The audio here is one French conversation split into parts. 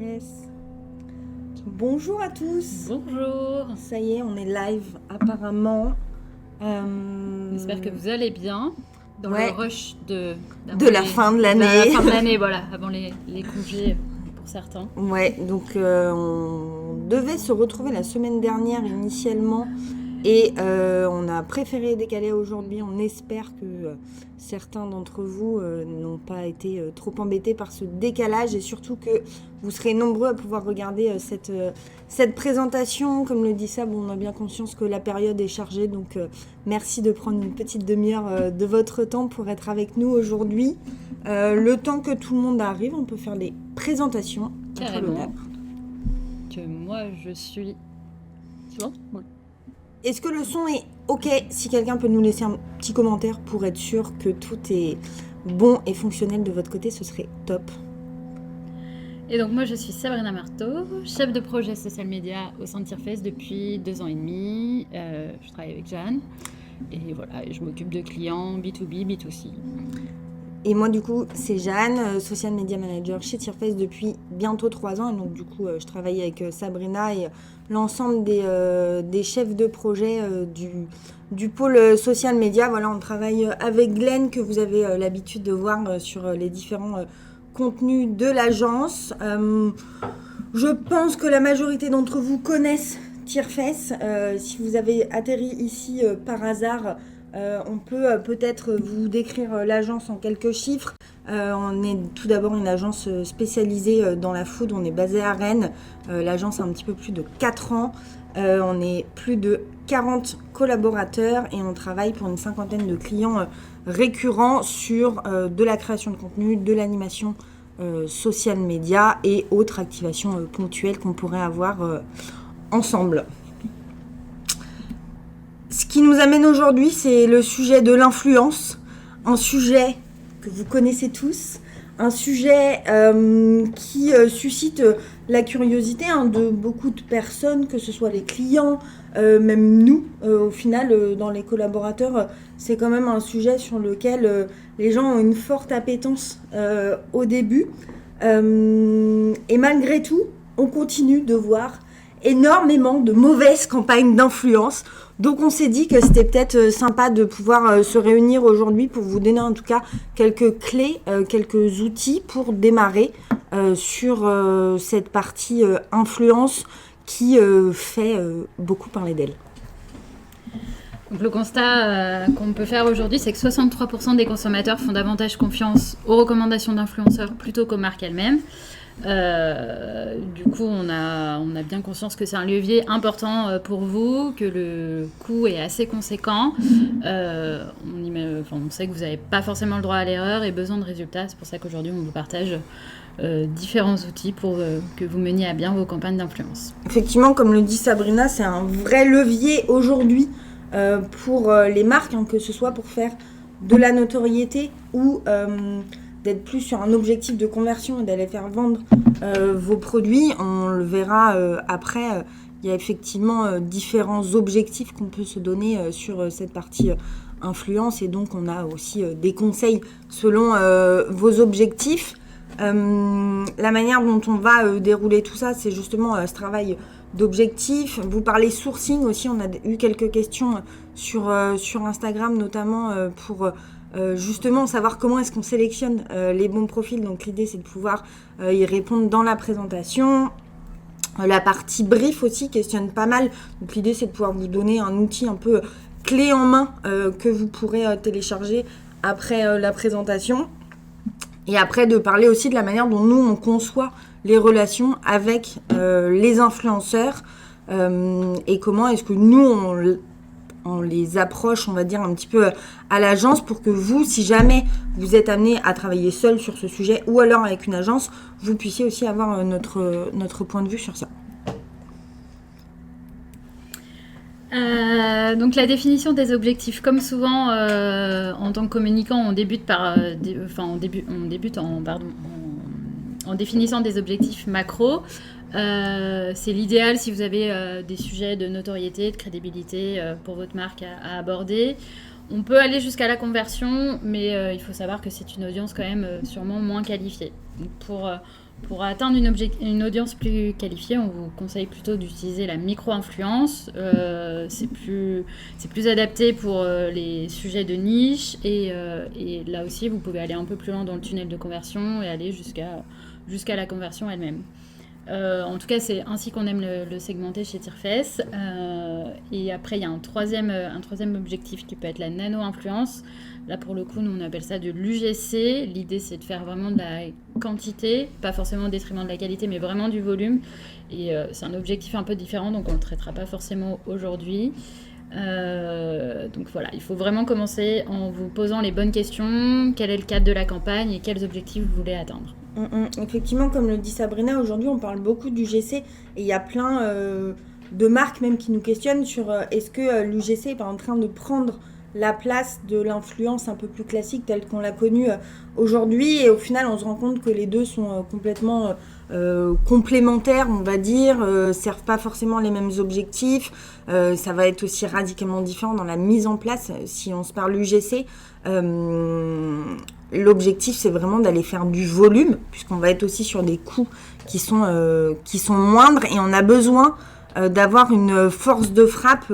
Yes. Bonjour à tous. Bonjour. Ça y est, on est live apparemment. J'espère que vous allez bien dans Ouais. le rush de la fin de l'année. La fin de l'année, voilà, avant les congés pour certains. Ouais, donc on devait se retrouver la semaine dernière initialement et on a préféré décaler aujourd'hui. On espère que certains d'entre vous n'ont pas été trop embêtés par ce décalage et surtout que vous serez nombreux à pouvoir regarder cette présentation. Comme le dit Sab, on a bien conscience que la période est chargée, donc merci de prendre une petite demi-heure de votre temps pour être avec nous aujourd'hui. Le temps que tout le monde arrive, on peut faire les présentations. Carrément. Que moi je suis... C'est bon ? Ouais. Est-ce que le son est ok? Si quelqu'un peut nous laisser un petit commentaire pour être sûr que tout est bon et fonctionnel de votre côté, ce serait top. Et donc moi je suis Sabrina Marteau, chef de projet social media au sein de Tierface depuis 2 ans et demi. Je travaille avec Jeanne et voilà, je m'occupe de clients B2B, B2C. Et moi, du coup, c'est Jeanne, social media manager chez Tierface depuis bientôt 3 ans. Et donc, du coup, je travaille avec Sabrina et l'ensemble des chefs de projet du pôle social media. Voilà, on travaille avec Glenn, que vous avez l'habitude de voir sur les différents contenus de l'agence. Je pense que la majorité d'entre vous connaissent Tierface. Si vous avez atterri ici par hasard... on peut peut-être vous décrire l'agence en quelques chiffres. On est tout d'abord une agence spécialisée dans la food. On est basé à Rennes. L'agence a un petit peu plus de 4 ans. On est plus de 40 collaborateurs et on travaille pour une 50aine de clients récurrents sur de la création de contenu, de l'animation social media et autres activations ponctuelles qu'on pourrait avoir ensemble. Ce qui nous amène aujourd'hui, c'est le sujet de l'influence, un sujet que vous connaissez tous, un sujet qui suscite la curiosité de beaucoup de personnes, que ce soit les clients, même nous, au final, dans les collaborateurs, c'est quand même un sujet sur lequel les gens ont une forte appétence au début. Et malgré tout, on continue de voir énormément de mauvaises campagnes d'influence. Donc on s'est dit que c'était peut-être sympa de pouvoir se réunir aujourd'hui pour vous donner en tout cas quelques clés, quelques outils pour démarrer sur cette partie influence qui fait beaucoup parler d'elle. Donc le constat qu'on peut faire aujourd'hui, c'est que 63% des consommateurs font davantage confiance aux recommandations d'influenceurs plutôt qu'aux marques elles-mêmes. Du coup, on a bien conscience que c'est un levier important pour vous, que le coût est assez conséquent. On sait que vous n'avez pas forcément le droit à l'erreur et besoin de résultats. C'est pour ça qu'aujourd'hui, on vous partage différents outils pour que vous meniez à bien vos campagnes d'influence. Effectivement, comme le dit Sabrina, c'est un vrai levier aujourd'hui pour les marques, que ce soit pour faire de la notoriété ou... d'être plus sur un objectif de conversion et d'aller faire vendre vos produits. On le verra après. Il y a effectivement différents objectifs qu'on peut se donner sur cette partie influence. Et donc, on a aussi des conseils selon vos objectifs. La manière dont on va dérouler tout ça, c'est justement ce travail d'objectifs. Vous parlez sourcing aussi. On a eu quelques questions sur Instagram, notamment pour... justement savoir comment est-ce qu'on sélectionne les bons profils. Donc l'idée c'est de pouvoir y répondre dans la présentation. La partie brief aussi questionne pas mal. Donc l'idée c'est de pouvoir vous donner un outil un peu clé en main que vous pourrez télécharger après la présentation. Et après de parler aussi de la manière dont nous on conçoit les relations avec les influenceurs et comment est-ce que nous on les approche, on va dire, un petit peu à l'agence pour que vous, si jamais vous êtes amené à travailler seul sur ce sujet ou alors avec une agence, vous puissiez aussi avoir notre point de vue sur ça. Donc la définition des objectifs, comme souvent en tant que communicant, on débute en définissant des objectifs macro. C'est l'idéal si vous avez des sujets de notoriété, de crédibilité pour votre marque à aborder. On peut aller jusqu'à la conversion, mais il faut savoir que c'est une audience quand même sûrement moins qualifiée. Donc pour Pour atteindre une audience plus qualifiée, on vous conseille plutôt d'utiliser la micro-influence. C'est plus adapté pour les sujets de niche. Et là aussi, vous pouvez aller un peu plus loin dans le tunnel de conversion et aller jusqu'à la conversion elle-même. En tout cas, c'est ainsi qu'on aime le segmenter chez Tirefest. Et après, il y a un troisième objectif qui peut être la nano-influence. Là, pour le coup, nous, on appelle ça de l'UGC. L'idée, c'est de faire vraiment de la quantité, pas forcément au détriment de la qualité, mais vraiment du volume. Et c'est un objectif un peu différent, donc on ne le traitera pas forcément aujourd'hui. Donc voilà, il faut vraiment commencer en vous posant les bonnes questions. Quel est le cadre de la campagne et quels objectifs vous voulez atteindre? Effectivement, comme le dit Sabrina, aujourd'hui, on parle beaucoup d'UGC et il y a plein de marques même qui nous questionnent sur est-ce que l'UGC est pas en train de prendre la place de l'influence un peu plus classique telle qu'on l'a connue aujourd'hui, et au final on se rend compte que les deux sont complètement complémentaires, on va dire, servent pas forcément les mêmes objectifs, ça va être aussi radicalement différent dans la mise en place. Si on se parle UGC, l'objectif c'est vraiment d'aller faire du volume, puisqu'on va être aussi sur des coûts qui sont moindres, et on a besoin d'avoir une force de frappe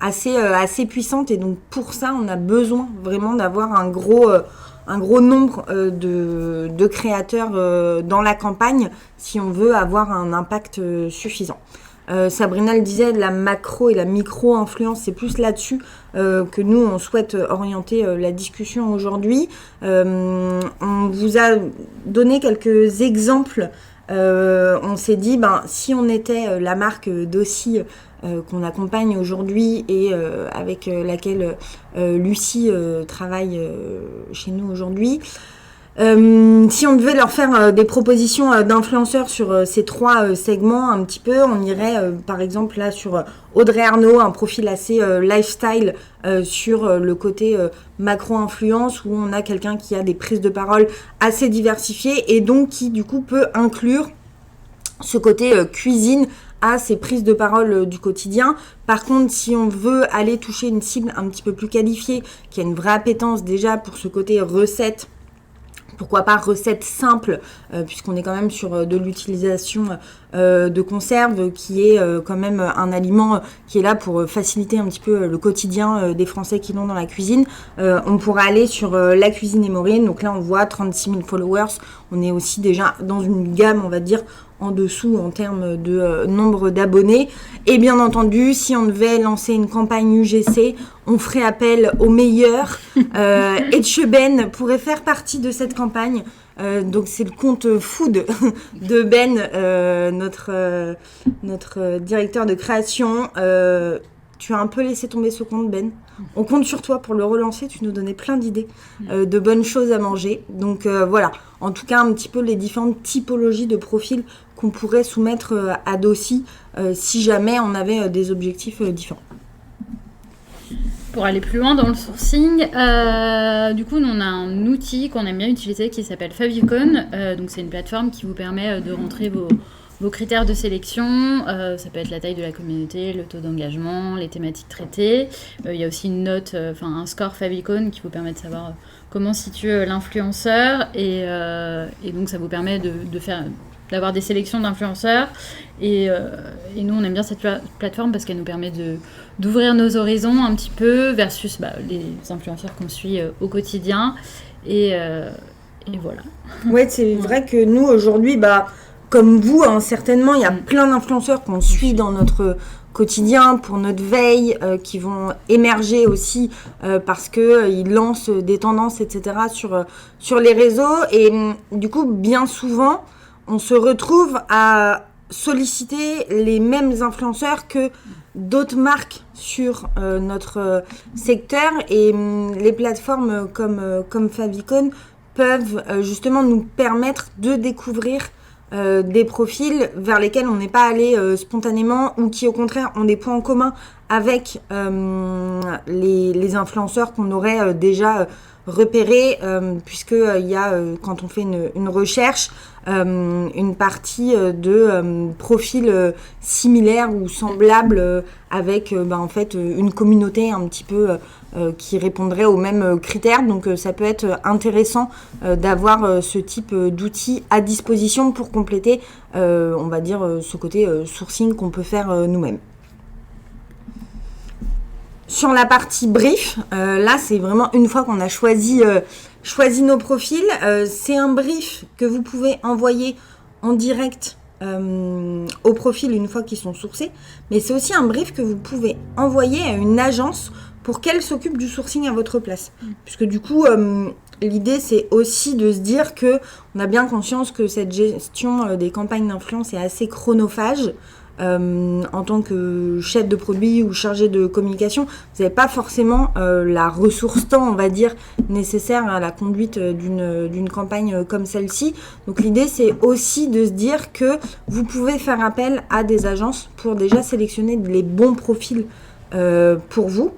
assez puissante, et donc pour ça on a besoin vraiment d'avoir un gros nombre de créateurs dans la campagne si on veut avoir un impact suffisant. Sabrina le disait, la macro et la micro-influence, c'est plus là-dessus que nous on souhaite orienter la discussion aujourd'hui. On vous a donné quelques exemples. On s'est dit, si on était la marque Dossi qu'on accompagne aujourd'hui et avec laquelle Lucie travaille chez nous aujourd'hui, si on devait leur faire des propositions d'influenceurs sur ces trois segments un petit peu, on irait par exemple là sur Audrey Arnaud, un profil assez lifestyle sur le côté macro-influence, où on a quelqu'un qui a des prises de parole assez diversifiées et donc qui du coup peut inclure ce côté cuisine à ses prises de parole du quotidien. Par contre, si on veut aller toucher une cible un petit peu plus qualifiée, qui a une vraie appétence déjà pour ce côté recette, pourquoi pas recette simple, puisqu'on est quand même sur de l'utilisation de conserve, qui est quand même un aliment qui est là pour faciliter un petit peu le quotidien des Français qui l'ont dans la cuisine. On pourra aller sur la cuisine et Maureen, donc là on voit 36 000 followers, on est aussi déjà dans une gamme, on va dire, en dessous en termes de nombre d'abonnés. Et bien entendu, si on devait lancer une campagne UGC, on ferait appel aux meilleurs. Etcheben pourrait faire partie de cette campagne. Donc c'est le compte food de Ben, notre directeur de création. Tu as un peu laissé tomber ce compte, Ben. On compte sur toi pour le relancer. Tu nous donnais plein d'idées de bonnes choses à manger. Donc voilà, en tout cas un petit peu les différentes typologies de profils qu'on pourrait soumettre à Dossi si jamais on avait des objectifs différents. Pour aller plus loin dans le sourcing, du coup, nous, on a un outil qu'on aime bien utiliser qui s'appelle Favicon. Donc, c'est une plateforme qui vous permet de rentrer vos critères de sélection. Ça peut être la taille de la communauté, le taux d'engagement, les thématiques traitées. Il y a aussi une note, un score Favicon qui vous permet de savoir comment situe l'influenceur. Et donc, ça vous permet d'avoir des sélections d'influenceurs. Et nous, on aime bien cette plateforme parce qu'elle nous permet d'ouvrir nos horizons un petit peu versus les influenceurs qu'on suit au quotidien. Et voilà. Ouais, c'est vrai que nous, aujourd'hui, comme vous, certainement, il y a plein d'influenceurs qu'on suit dans notre quotidien pour notre veille, qui vont émerger aussi parce qu'ils lancent des tendances, etc. sur les réseaux. Et du coup, bien souvent, on se retrouve à solliciter les mêmes influenceurs que d'autres marques sur notre secteur, et les plateformes comme Favicon peuvent justement nous permettre de découvrir des profils vers lesquels on n'est pas allé spontanément, ou qui au contraire ont des points en commun avec les influenceurs qu'on aurait déjà repérés, puisqu'il y a, quand on fait une recherche, une partie de profils similaires ou semblables avec en fait une communauté un petit peu qui répondrait aux mêmes critères. Donc ça peut être intéressant d'avoir ce type d'outils à disposition pour compléter, on va dire, ce côté sourcing qu'on peut faire nous-mêmes. Sur la partie brief, là c'est vraiment une fois qu'on a choisi nos profils, c'est un brief que vous pouvez envoyer en direct au profil une fois qu'ils sont sourcés, mais c'est aussi un brief que vous pouvez envoyer à une agence pour qu'elle s'occupe du sourcing à votre place. Puisque du coup, l'idée c'est aussi de se dire que on a bien conscience que cette gestion des campagnes d'influence est assez chronophage. En tant que chef de produit ou chargé de communication, vous n'avez pas forcément la ressource temps, on va dire, nécessaire à la conduite d'une campagne comme celle-ci. Donc l'idée, c'est aussi de se dire que vous pouvez faire appel à des agences pour déjà sélectionner les bons profils pour vous.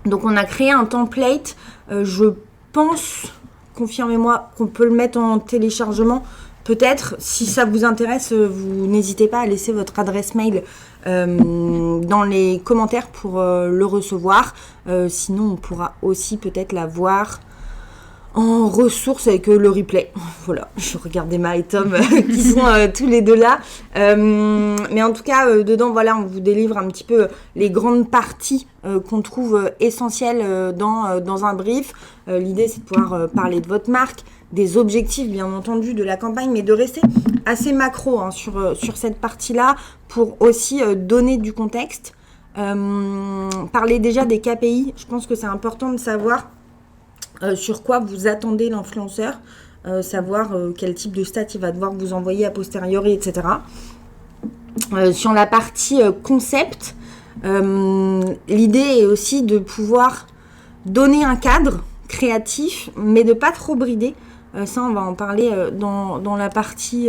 Donc on a créé un template, je pense, confirmez-moi, qu'on peut le mettre en téléchargement. Peut-être, si ça vous intéresse, vous n'hésitez pas à laisser votre adresse mail dans les commentaires pour le recevoir. Sinon, on pourra aussi peut-être la voir en ressources avec le replay. Voilà, je regarde Emma et Tom qui sont tous les deux là. Mais en tout cas, dedans, voilà, on vous délivre un petit peu les grandes parties qu'on trouve essentielles dans un brief. L'idée, c'est de pouvoir parler de votre marque, des objectifs, bien entendu, de la campagne, mais de rester assez macro sur cette partie-là pour aussi donner du contexte. Parler déjà des KPI, je pense que c'est important de savoir sur quoi vous attendez l'influenceur, savoir quel type de stats il va devoir vous envoyer a posteriori, etc. Sur la partie concept, l'idée est aussi de pouvoir donner un cadre créatif, mais de pas trop brider. Ça, on va en parler dans la partie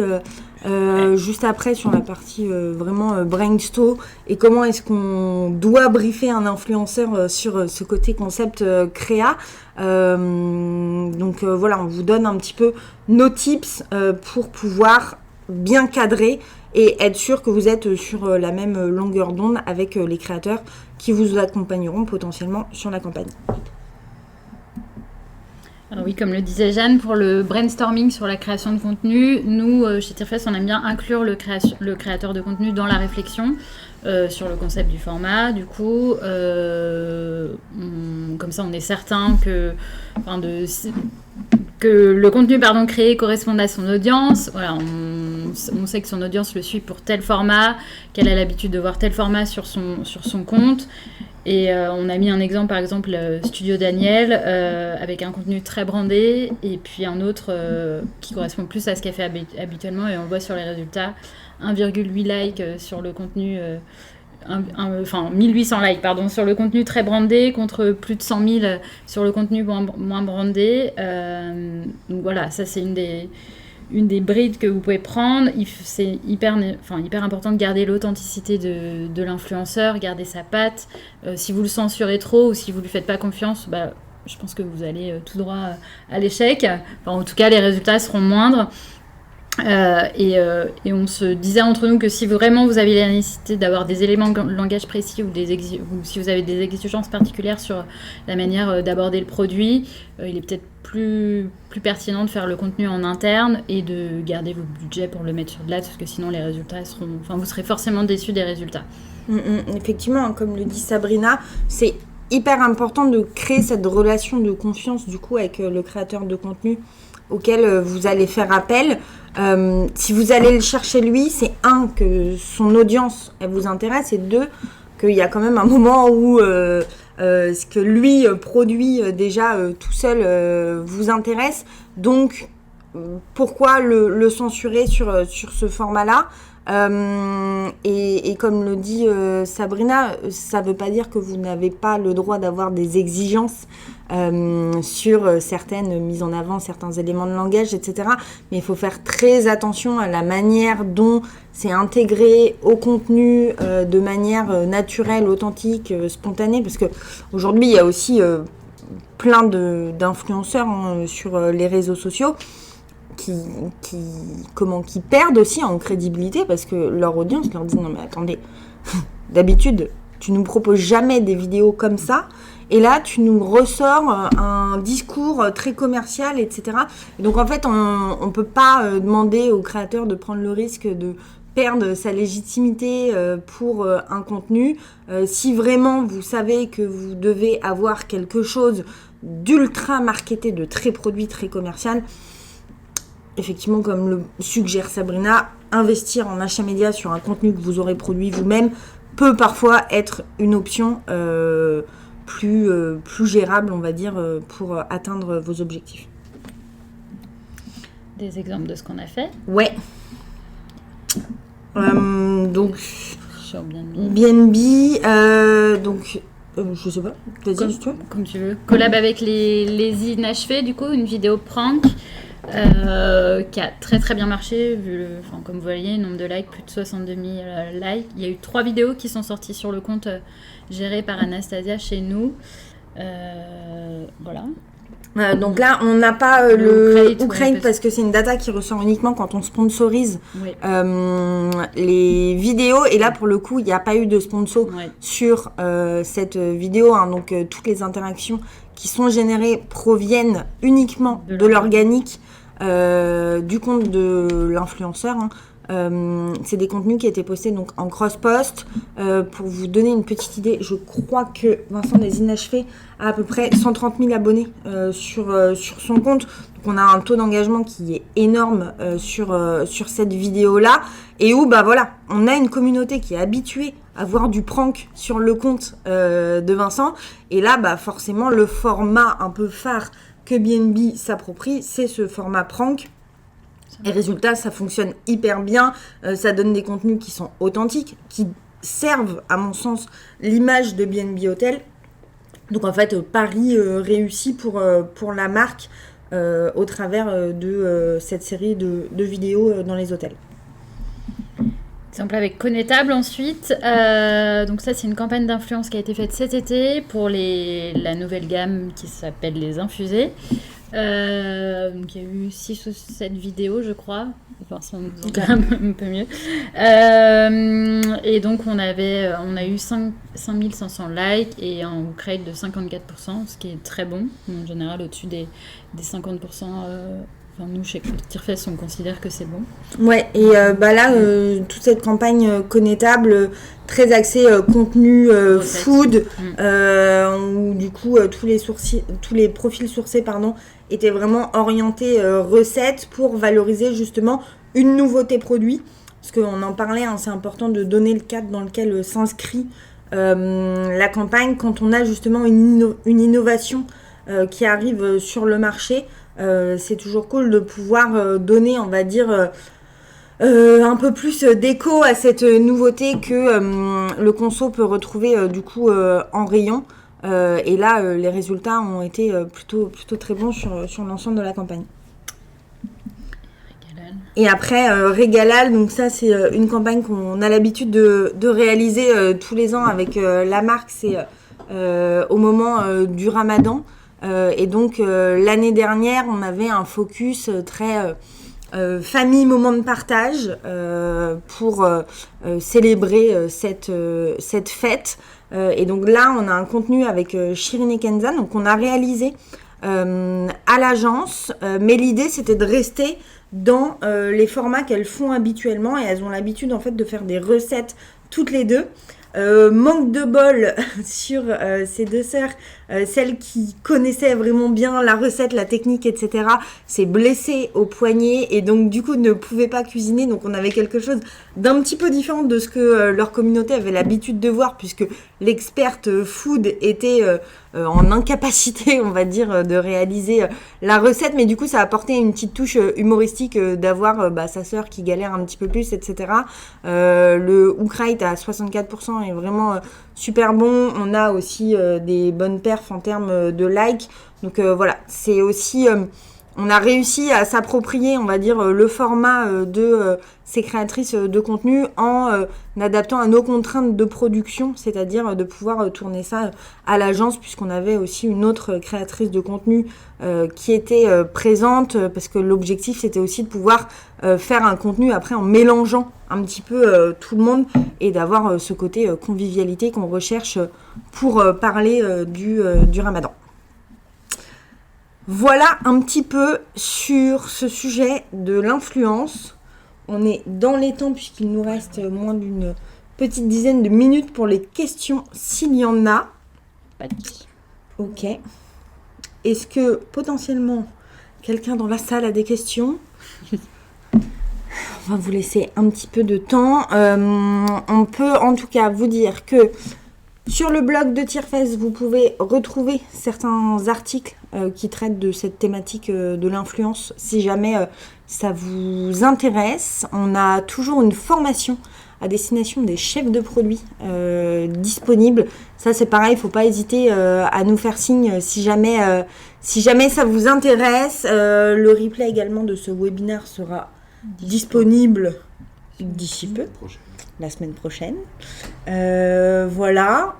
juste après, sur la partie vraiment brainstorm et comment est-ce qu'on doit briefer un influenceur sur ce côté concept créa. Donc voilà, on vous donne un petit peu nos tips pour pouvoir bien cadrer et être sûr que vous êtes sur la même longueur d'onde avec les créateurs qui vous accompagneront potentiellement sur la campagne. Alors oui, comme le disait Jeanne, pour le brainstorming sur la création de contenu, nous, chez Tirefest, on aime bien inclure le créateur de contenu dans la réflexion sur le concept du format. Du coup, comme ça, on est certain que le contenu créé corresponde à son audience. Voilà, on sait que son audience le suit pour tel format, qu'elle a l'habitude de voir tel format sur son compte. Et on a mis un exemple, par exemple, Studio Daniel, avec un contenu très brandé, et puis un autre qui correspond plus à ce qu'elle fait habituellement, et on voit sur les résultats 1,8 likes sur le contenu, 1800 likes, pardon, sur le contenu très brandé, contre plus de 100 000 sur le contenu moins brandé. Donc voilà, ça c'est une des brides que vous pouvez prendre. C'est hyper important de garder l'authenticité de l'influenceur, garder sa patte. Si vous le censurez trop ou si vous ne lui faites pas confiance, je pense que vous allez tout droit à l'échec. Enfin, en tout cas, les résultats seront moindres. Et on se disait entre nous que si vraiment vous avez la nécessité d'avoir des éléments de langage précis ou si vous avez des exigences particulières sur la manière d'aborder le produit, il est peut-être plus pertinent de faire le contenu en interne et de garder vos budgets pour le mettre sur de l'ad, parce que sinon les résultats vous serez forcément déçus des résultats. Effectivement, comme le dit Sabrina, c'est hyper important de créer cette relation de confiance du coup avec le créateur de contenu auquel vous allez faire appel. Si vous allez le chercher lui, c'est que son audience elle vous intéresse, et deux, qu'il y a quand même un moment où ce que lui produit déjà tout seul vous intéresse. Donc pourquoi le censurer sur ce format-là. Et comme le dit Sabrina, ça ne veut pas dire que vous n'avez pas le droit d'avoir des exigences sur certaines mises en avant, certains éléments de langage, etc. Mais il faut faire très attention à la manière dont c'est intégré au contenu de manière naturelle, authentique, spontanée, parce qu'aujourd'hui, il y a aussi plein d'influenceurs sur les réseaux sociaux qui perdent aussi en crédibilité parce que leur audience leur dit non mais attendez, d'habitude tu nous proposes jamais des vidéos comme ça et là tu nous ressors un discours très commercial, etc. Et donc en fait on peut pas demander aux créateurs de prendre le risque de perdre sa légitimité pour un contenu. Si vraiment vous savez que vous devez avoir quelque chose d'ultra marketé, de très produit, très commercial, effectivement, comme le suggère Sabrina, investir en achat média sur un contenu que vous aurez produit vous-même peut parfois être une option plus gérable, on va dire, pour atteindre vos objectifs. Des exemples de ce qu'on a fait? Ouais. Donc, sur BNB, donc... je sais pas, vas-y, comme tu veux. Collab avec les inachevés, du coup, une vidéo prank qui a très très bien marché, comme vous voyez, nombre de likes, plus de 62 000 likes. Il y a eu 3 vidéos qui sont sorties sur le compte géré par Anastasia chez nous. Voilà. Donc là, on n'a pas le Ukraine parce que c'est une data qui ressort uniquement quand on sponsorise les vidéos. Et là, pour le coup, il n'y a pas eu de sponsor sur cette vidéo. Donc, toutes les interactions qui sont générées proviennent uniquement de l'organique du compte de l'influenceur. C'est des contenus qui étaient postés donc en cross-post. Pour vous donner une petite idée, je crois que Vincent des Inachevés a à peu près 130 000 abonnés sur son compte. Donc on a un taux d'engagement qui est énorme sur cette vidéo-là. Et où, voilà, on a une communauté qui est habituée à voir du prank sur le compte de Vincent. Et là, forcément, le format un peu phare que BNB s'approprie, c'est ce format prank. Et résultat, ça fonctionne hyper bien, ça donne des contenus qui sont authentiques, qui servent, à mon sens, l'image de BNB Hotel. Donc en fait, pari réussi pour la marque au travers de cette série de vidéos dans les hôtels. Exemple avec Connétable ensuite. Donc ça, c'est une campagne d'influence qui a été faite cet été pour la nouvelle gamme qui s'appelle les infusés. Donc il y a eu 6 ou 7 vidéos, je crois. Enfin, un peu mieux. Et donc on a eu 5500 likes et un rate de 54%, ce qui est très bon. En général, au-dessus des 50%. Nous, chez Tirefest, on considère que c'est bon. Ouais, et là, toute cette campagne Connétable, très axée contenu food, où du coup, tous les profils sourcés, étaient vraiment orientés recettes pour valoriser justement une nouveauté produit. Parce qu'on en parlait, c'est important de donner le cadre dans lequel s'inscrit la campagne quand on a justement une innovation qui arrive sur le marché. C'est toujours cool de pouvoir donner, on va dire, un peu plus d'écho à cette nouveauté que le conso peut retrouver du coup en rayon. Et là, les résultats ont été plutôt très bons sur l'ensemble de la campagne. Régalal. Et après, Régalal, donc ça c'est une campagne qu'on a l'habitude de réaliser tous les ans avec la marque, c'est au moment du Ramadan. Et donc l'année dernière, on avait un focus très famille, moment de partage pour célébrer cette fête. Et donc là, on a un contenu avec Shirin et Kenza, donc on a réalisé à l'agence, mais l'idée c'était de rester dans les formats qu'elles font habituellement et elles ont l'habitude en fait de faire des recettes toutes les deux. Manque de bol sur ces deux sœurs, celle qui connaissait vraiment bien la recette, la technique, etc., s'est blessée au poignet et donc du coup ne pouvait pas cuisiner. Donc on avait quelque chose d'un petit peu différent de ce que leur communauté avait l'habitude de voir, puisque l'experte food était en incapacité, on va dire, de réaliser la recette. Mais du coup ça a apporté une petite touche humoristique d'avoir sa sœur qui galère un petit peu plus, etc. Le Ukraite à 64% est vraiment super bon. On a aussi des bonnes perfs en termes de likes. Donc voilà, c'est aussi... on a réussi à s'approprier, on va dire, le format de ces créatrices de contenu en adaptant à nos contraintes de production, c'est-à-dire de pouvoir tourner ça à l'agence, puisqu'on avait aussi une autre créatrice de contenu qui était présente, parce que l'objectif, c'était aussi de pouvoir faire un contenu après en mélangeant un petit peu tout le monde et d'avoir ce côté convivialité qu'on recherche pour parler du Ramadan. Voilà un petit peu sur ce sujet de l'influence. On est dans les temps puisqu'il nous reste moins d'une petite dizaine de minutes pour les questions s'il y en a. Pas de souci. Ok. Est-ce que potentiellement quelqu'un dans la salle a des questions ? On va vous laisser un petit peu de temps. On peut en tout cas vous dire que sur le blog de Tierfest, vous pouvez retrouver certains articles qui traitent de cette thématique de l'influence, si jamais ça vous intéresse. On a toujours une formation à destination des chefs de produits disponible. Ça, c'est pareil, il ne faut pas hésiter à nous faire signe si jamais ça vous intéresse. Le replay également de ce webinaire sera disponible d'ici peu. La semaine prochaine. Voilà.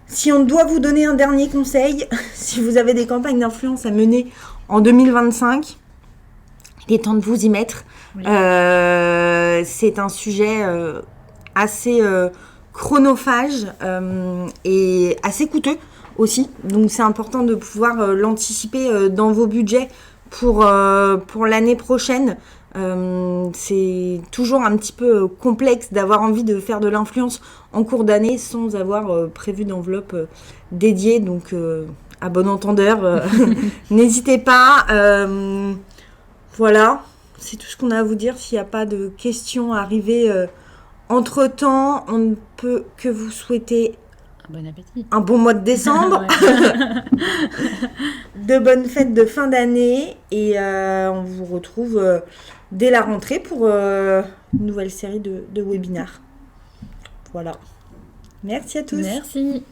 Si on doit vous donner un dernier conseil, si vous avez des campagnes d'influence à mener en 2025, il est temps de vous y mettre. Oui. C'est un sujet assez chronophage et assez coûteux aussi. Donc c'est important de pouvoir l'anticiper dans vos budgets pour l'année prochaine. C'est toujours un petit peu complexe d'avoir envie de faire de l'influence en cours d'année sans avoir prévu d'enveloppe dédiée. Donc, à bon entendeur, n'hésitez pas. Voilà, c'est tout ce qu'on a à vous dire. S'il n'y a pas de questions arrivées entre-temps, on ne peut que vous souhaiter bon appétit. Un bon mois de décembre, de bonnes fêtes de fin d'année et on vous retrouve dès la rentrée pour une nouvelle série de webinaires. Voilà. Merci à tous. Merci.